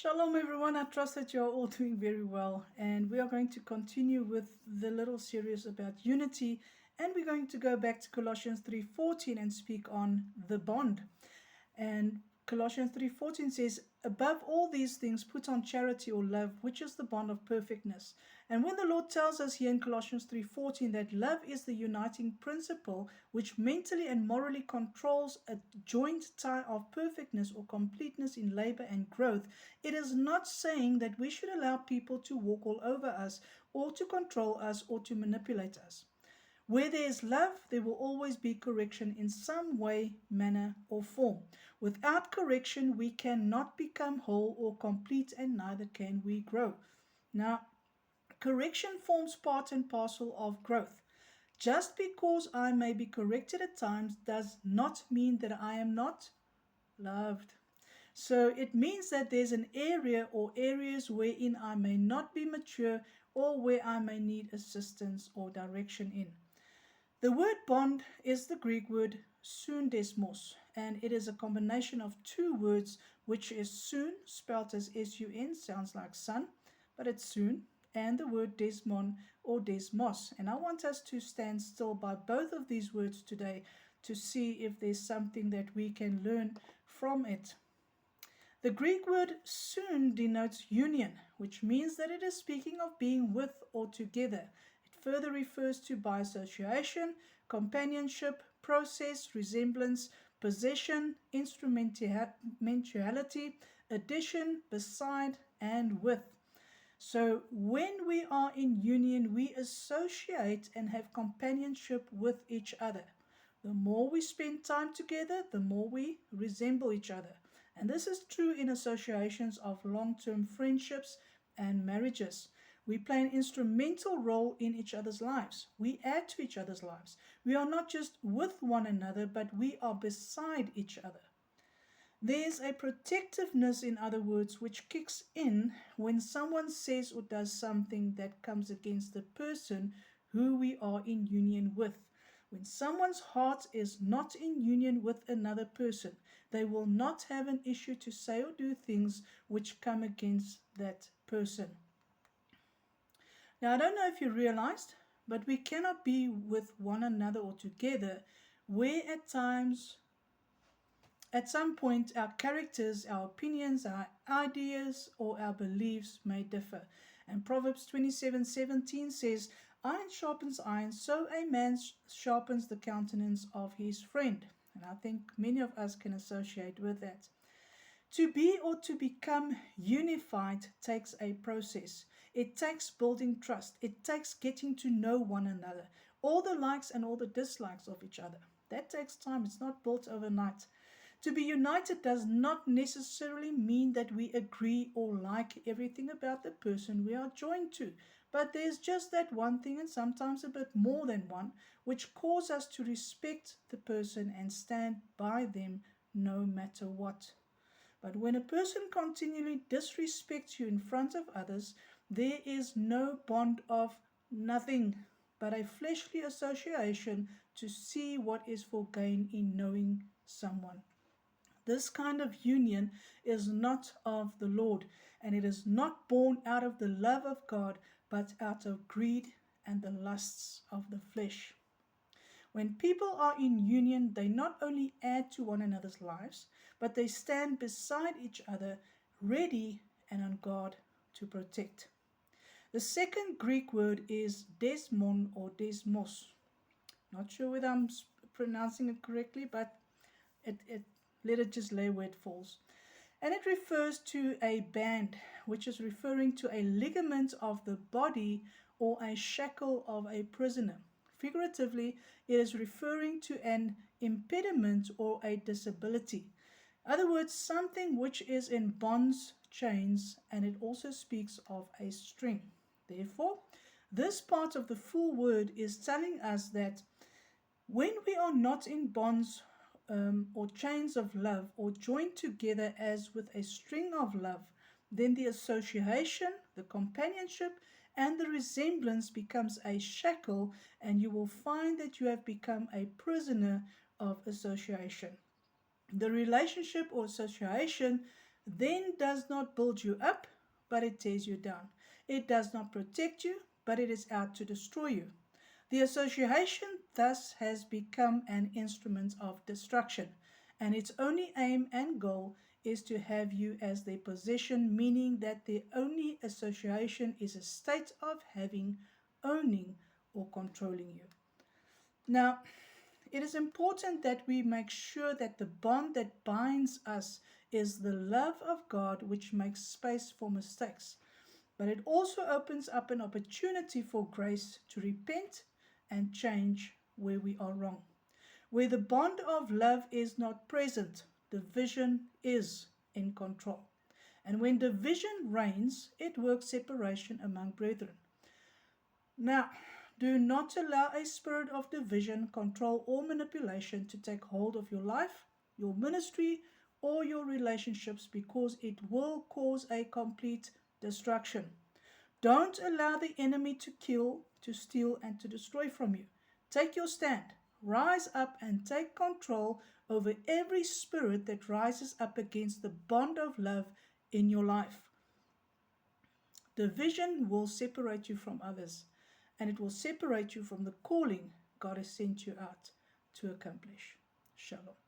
Shalom, everyone. I trust that you're all doing very well. And we are going to continue with the little series about unity. And we're going to go back to Colossians 3:14 and speak on the bond. And Colossians 3:14 says, above all these things, put on charity or love, which is the bond of perfectness. And when the Lord tells us here in Colossians 3:14 that love is the uniting principle which mentally and morally controls a joint tie of perfectness or completeness in labor and growth, it is not saying that we should allow people to walk all over us or to control us or to manipulate us. Where there is love, there will always be correction in some way, manner, or form. Without correction, we cannot become whole or complete, and neither can we grow. Now, correction forms part and parcel of growth. Just because I may be corrected at times does not mean that I am not loved. So it means that there's an area or areas wherein I may not be mature or where I may need assistance or direction in. The word bond is the Greek word sundesmos, and it is a combination of two words, which is soon, spelled as S-U-N, sounds like sun, but it's soon, and the word desmon or desmos. And I want us to stand still by both of these words today to see if there's something that we can learn from it. The Greek word soon denotes union, which means that it is speaking of being with or together. It further refers to by association, companionship, process, resemblance, possession, instrumentality, addition, beside, and with. So when we are in union, we associate and have companionship with each other. The more we spend time together, the more we resemble each other. And this is true in associations of long-term friendships and marriages. We play an instrumental role in each other's lives. We add to each other's lives. We are not just with one another, but we are beside each other. There's a protectiveness, in other words, which kicks in when someone says or does something that comes against the person who we are in union with. When someone's heart is not in union with another person, they will not have an issue to say or do things which come against that person. Now, I don't know if you realized, but we cannot be with one another or together where at some point, our characters, our opinions, our ideas, or our beliefs may differ. And Proverbs 27:17 says, iron sharpens iron, so a man sharpens the countenance of his friend. And I think many of us can associate with that. To be or to become unified takes a process. It takes building trust. It takes getting to know one another, all the likes and all the dislikes of each other. That takes time. It's not built overnight. To be united does not necessarily mean that we agree or like everything about the person we are joined to. But there's just that one thing, and sometimes a bit more than one, which cause us to respect the person and stand by them no matter what. But when a person continually disrespects you in front of others, there is no bond of nothing but a fleshly association to see what is for gain in knowing someone. This kind of union is not of the Lord, and it is not born out of the love of God, but out of greed and the lusts of the flesh. When people are in union, they not only add to one another's lives, but they stand beside each other, ready and on guard to protect. The second Greek word is desmon or desmos. Not sure whether I'm pronouncing it correctly, but let it just lay where it falls. And it refers to a band, which is referring to a ligament of the body or a shackle of a prisoner. Figuratively, it is referring to an impediment or a disability. In other words, something which is in bonds, chains, and it also speaks of a string. Therefore, this part of the full word is telling us that when we are not in bonds or chains of love or joined together as with a string of love, then the association, the companionship, and the resemblance becomes a shackle, and you will find that you have become a prisoner of association. The relationship or association then does not build you up, but it tears you down. It does not protect you, but it is out to destroy you. The association thus has become an instrument of destruction, and its only aim and goal is to have you as their possession, meaning that their only association is a state of having, owning, or controlling you. Now, it is important that we make sure that the bond that binds us is the love of God, which makes space for mistakes. But it also opens up an opportunity for grace to repent and change where we are wrong. Where the bond of love is not present, division is in control. And when division reigns, it works separation among brethren. Now, do not allow a spirit of division, control, or manipulation to take hold of your life, your ministry, or your relationships, because it will cause a complete destruction. Don't allow the enemy to kill, to steal, and to destroy from you. Take your stand. Rise up and take control over every spirit that rises up against the bond of love in your life. Division will separate you from others, and it will separate you from the calling God has sent you out to accomplish. Shalom.